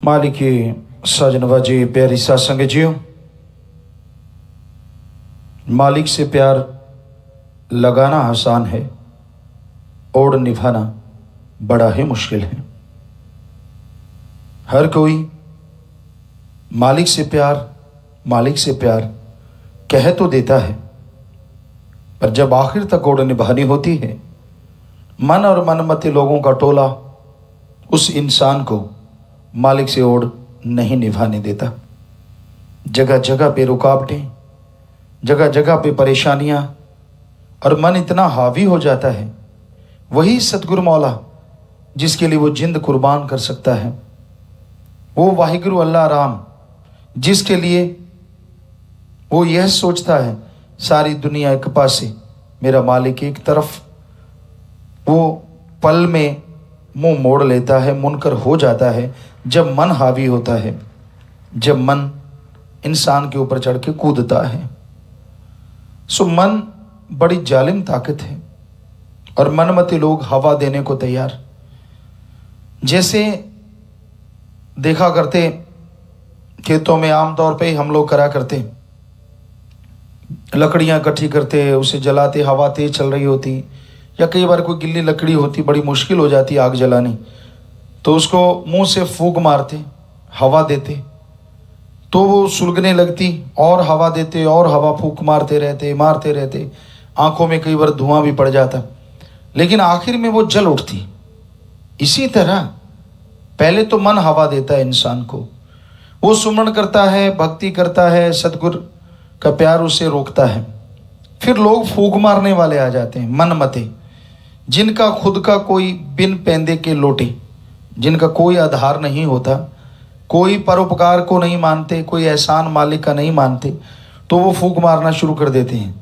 मालिक साजनवा जी प्यारी सत्संग जियो। मालिक से प्यार लगाना आसान है, ओढ़ निभाना बड़ा ही मुश्किल है। हर कोई मालिक से प्यार कह तो देता है, पर जब आखिर तक ओढ़ निभानी होती है, मन और मनमते लोगों का टोला उस इंसान को मालिक से ओढ़ नहीं निभाने देता। जगह जगह पे रुकावटें, जगह जगह पे परेशानियां, और मन इतना हावी हो जाता है। वही सतगुरु मौला जिसके लिए वो जिंद कुर्बान कर सकता है, वो वाहिगुरु अल्लाह राम जिसके लिए वो यह सोचता है सारी दुनिया एक पासे मेरा मालिक एक तरफ, वो पल में मुंह मोड़ लेता है, मुनकर हो जाता है जब मन हावी होता है, जब मन इंसान के ऊपर चढ़ के कूदता है। सो मन बड़ी जालिम ताकत है और मनमते लोग हवा देने को तैयार। जैसे देखा करते खेतों में आमतौर पे हम लोग करा करते, लकड़ियां इकट्ठी करते, उसे जलाते, हवा तेज चल रही होती, या कई बार कोई गिल्ली लकड़ी होती, बड़ी मुश्किल हो जाती आग जलानी, तो उसको मुंह से फूंक मारते, हवा देते, तो वो सुलगने लगती, और हवा देते और हवा फूंक मारते रहते, आंखों में कई बार धुआं भी पड़ जाता, लेकिन आखिर में वो जल उठती। इसी तरह पहले तो मन हवा देता है इंसान को, वो सुमरण करता है, भक्ति करता है, सतगुरु का प्यार उसे रोकता है। फिर लोग फूंक मारने वाले आ जाते हैं, मनमते, जिनका खुद का कोई बिन पैंदे के लोटे, जिनका कोई आधार नहीं होता, कोई परोपकार को नहीं मानते, कोई एहसान मालिक का नहीं मानते, तो वो फूंक मारना शुरू कर देते हैं।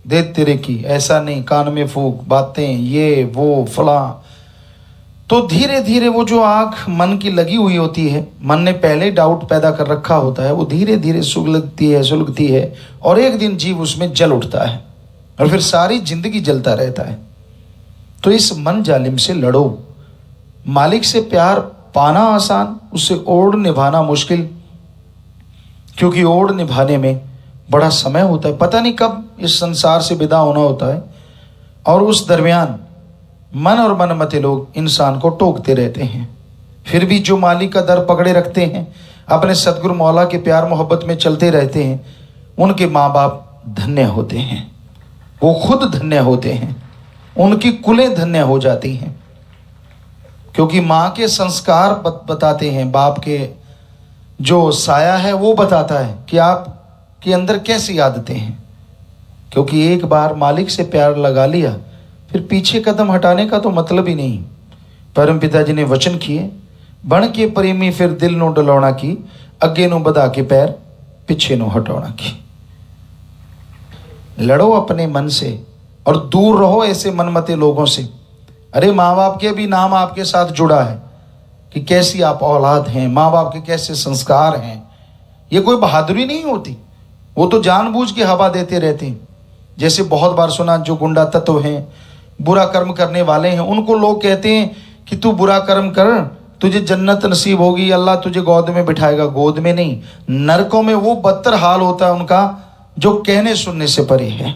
दे तेरे की, ऐसा नहीं, कान में फूंक, बातें, ये वो फला। तो धीरे धीरे वो जो आग मन की लगी हुई होती है, मन ने पहले डाउट पैदा कर रखा होता है, वो धीरे धीरे सुलगती है और एक दिन जीव उसमें जल उठता है और फिर सारी जिंदगी जलता रहता है। तो इस मन जालिम से लड़ो। मालिक से प्यार पाना आसान, उससे ओढ़ निभाना मुश्किल, क्योंकि ओढ़ निभाने में बड़ा समय होता है, पता नहीं कब इस संसार से विदा होना होता है, और उस दरमियान मन और मनमते लोग इंसान को टोकते रहते हैं। फिर भी जो मालिक का दर पकड़े रखते हैं, अपने सतगुरु मौला के प्यार मोहब्बत में चलते रहते हैं, उनके माँ बाप धन्य होते हैं, वो खुद धन्य होते हैं, उनकी कुलें धन्य हो जाती हैं, क्योंकि माँ के संस्कार बताते हैं, बाप के जो साया है वो बताता है कि आप के अंदर कैसी आदतें हैं। क्योंकि एक बार मालिक से प्यार लगा लिया, फिर पीछे कदम हटाने का तो मतलब ही नहीं। परम पिताजी ने वचन किए, बण के प्रेमी फिर दिल नो डलौना की, अगे नो बधा के पैर पीछे नो हटौना की। लड़ो अपने मन से और दूर रहो ऐसे मनमते लोगों से। अरे माँ बाप के भी नाम आपके साथ जुड़ा है कि कैसी आप औलाद हैं, माँ बाप के कैसे संस्कार हैं। ये कोई बहादुरी नहीं होती, वो तो जानबूझ के हवा देते रहते हैं। जैसे बहुत बार सुना, जो गुंडा तत्व हैं, बुरा कर्म करने वाले हैं, उनको लोग कहते हैं कि तू बुरा कर्म कर, तुझे जन्नत नसीब होगी, अल्लाह तुझे गोद में बिठाएगा। गोद में नहीं, नरकों में वो बदतर हाल होता है उनका, जो कहने सुनने से परे है,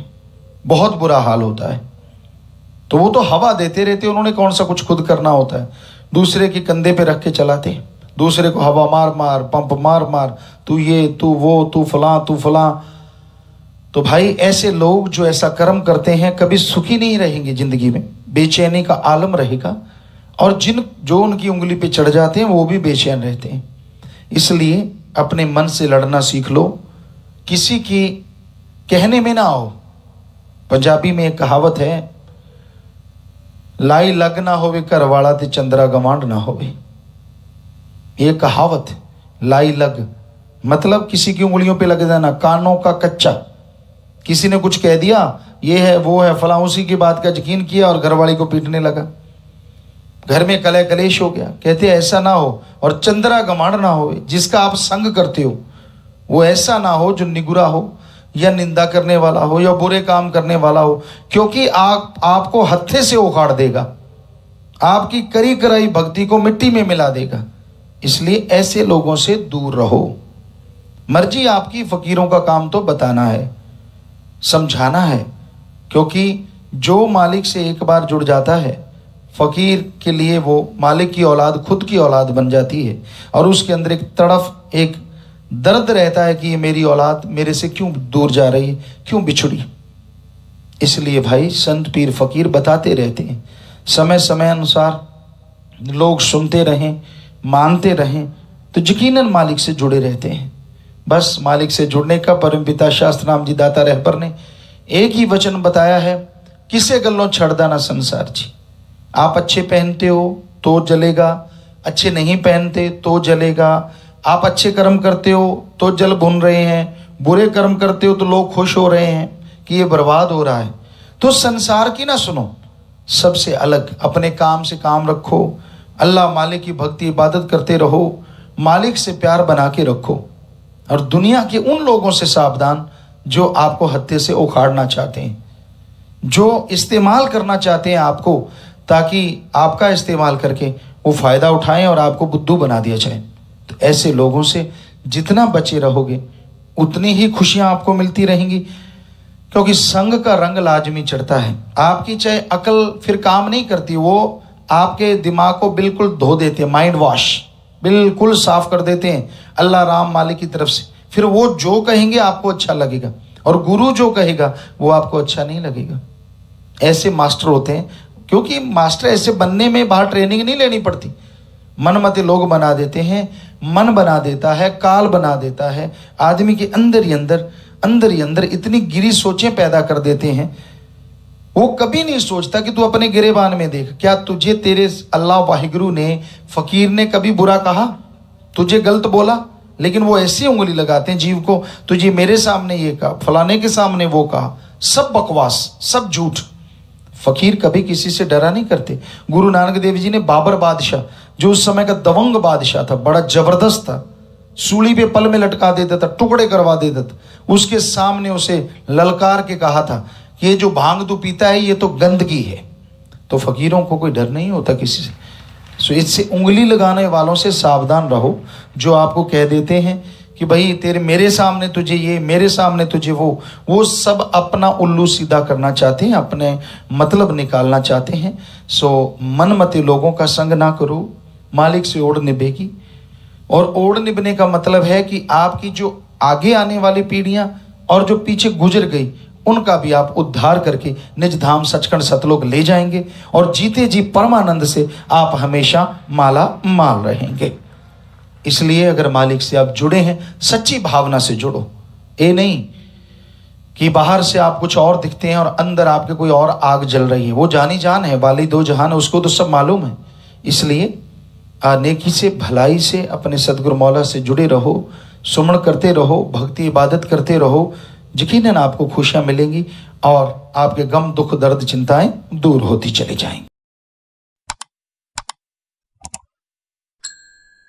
बहुत बुरा हाल होता है। तो वो तो हवा देते रहते, उन्होंने कौन सा कुछ खुद करना होता है। दूसरे के कंधे पे रख के चलाते, दूसरे को हवा मार मार, पंप मार मार, तू ये, तू वो, तू फलां। तो भाई ऐसे लोग जो ऐसा कर्म करते हैं कभी सुखी नहीं रहेंगे जिंदगी में, बेचैनी का आलम रहेगा, और जो उनकी उंगली पे चढ़ जाते हैं वो भी बेचैन रहते हैं। इसलिए अपने मन से लड़ना सीख लो, किसी की कहने में ना आओ। पंजाबी में एक कहावत है, लाई लग ना होवे घर वाला ते चंद्रा गवांड ना होवे। ये कहावत है, लाई लग मतलब किसी की उंगलियों पे लग जाना, कानों का कच्चा। किसी ने कुछ कह दिया, ये है वो है फलां, उसी की बात का यकीन किया और घरवाली को पीटने लगा, घर में कलह कलेश हो गया। कहते ऐसा ना हो, और चंद्रा गवांड ना होवे, जिसका आप संग करते हो वो ऐसा ना हो जो निगुरा हो, या निंदा करने वाला हो, या बुरे काम करने वाला हो, क्योंकि आपको हत्थे से उखाड़ देगा, आपकी करी कराई भक्ति को मिट्टी में मिला देगा। इसलिए ऐसे लोगों से दूर रहो। मर्जी आपकी, फकीरों का काम तो बताना है, समझाना है, क्योंकि जो मालिक से एक बार जुड़ जाता है, फकीर के लिए वो मालिक की औलाद खुद की औलाद बन जाती है, और उसके अंदर एक तड़फ, एक दर्द रहता है कि ये मेरी औलाद मेरे से क्यों दूर जा रही है, क्यों बिछड़ी। इसलिए भाई संत पीर फकीर बताते रहते हैं, समय समय अनुसार लोग सुनते रहें, मानते रहें, तो यकीनन मालिक से जुड़े रहते हैं। बस मालिक से जुड़ने का परम पिता शास्त्र नाम जी दाता रहबर ने एक ही वचन बताया है, किसे गल्लों छड़दा ना संसार जी। आप अच्छे पहनते हो तो जलेगा, अच्छे नहीं पहनते तो जलेगा। आप अच्छे कर्म करते हो तो जल भुन रहे हैं, बुरे कर्म करते हो तो लोग खुश हो रहे हैं कि ये बर्बाद हो रहा है। तो संसार की ना सुनो, सबसे अलग अपने काम से काम रखो, अल्लाह मालिक की भक्ति इबादत करते रहो, मालिक से प्यार बना के रखो, और दुनिया के उन लोगों से सावधान जो आपको हत्थे से उखाड़ना चाहते हैं, जो इस्तेमाल करना चाहते हैं आपको, ताकि आपका इस्तेमाल करके वो फ़ायदा उठाएं और आपको बुद्धू बना दिया जाए। तो ऐसे लोगों से जितना बचे रहोगे उतनी ही खुशियां आपको मिलती रहेंगी, क्योंकि संग का रंग लाजमी चढ़ता है। आपकी चाहे अकल फिर काम नहीं करती, वो आपके दिमाग को बिल्कुल धो देते हैं, माइंड वॉश बिल्कुल साफ कर देते हैं अल्लाह राम मालिक की तरफ से। फिर वो जो कहेंगे आपको अच्छा लगेगा, और गुरु जो कहेगा वो आपको अच्छा नहीं लगेगा। ऐसे मास्टर होते हैं, क्योंकि मास्टर ऐसे बनने में बाहर ट्रेनिंग नहीं लेनी पड़ती, मनमते लोग बना देते हैं, मन बना देता है, काल बना देता है, आदमी के अंदर ही अंदर इतनी गिरी सोचें पैदा कर देते हैं। वो कभी नहीं सोचता कि तू अपने गिरेबान में देख, क्या तुझे तेरे अल्लाह वाहिगुरु ने, फकीर ने कभी बुरा कहा, तुझे गलत बोला? लेकिन वो ऐसी उंगली लगाते हैं जीव को, तुझे मेरे सामने ये कहा, फलाने के सामने वो कहा, सब बकवास, सब झूठ। फकीर कभी किसी से डरा नहीं करते। गुरु नानक देव जी ने बाबर बादशाह, जो उस समय का दबंग बादशाह था, बड़ा जबरदस्त था, सूली पे पल में लटका देता था, टुकड़े करवा देता था, उसके सामने उसे ललकार के कहा था कि ये जो भांग तू पीता है ये तो गंदगी है। तो फकीरों को कोई डर नहीं होता किसी से। सो इससे उंगली लगाने वालों से सावधान रहो, जो आपको कह देते हैं कि भाई तेरे मेरे सामने तुझे ये, मेरे सामने तुझे वो सब अपना उल्लू सीधा करना चाहते हैं, अपने मतलब निकालना चाहते हैं। सो मनमते लोगों का संग ना करो, मालिक से ओढ़ निभेगी। और ओढ़ निभने का मतलब है कि आपकी जो आगे आने वाली पीढ़ियां और जो पीछे गुजर गई, उनका भी आप उद्धार करके निज धाम सचखंड सतलोक ले जाएंगे, और जीते जी परमानंद से आप हमेशा माला माल रहेंगे। इसलिए अगर मालिक से आप जुड़े हैं, सच्ची भावना से जुड़ो। ये नहीं कि बाहर से आप कुछ और दिखते हैं और अंदर आपके कोई और आग जल रही है। वो जानी जान है, वाली दो जहान है, उसको तो सब मालूम है। इसलिए नेकी से, भलाई से अपने सदगुरु मौला से जुड़े रहो, सुमन करते रहो, भक्ति इबादत करते रहो, यकीनन आपको खुशियां मिलेंगी और आपके गम दुख दर्द चिंताएं दूर होती चली जाएंगी।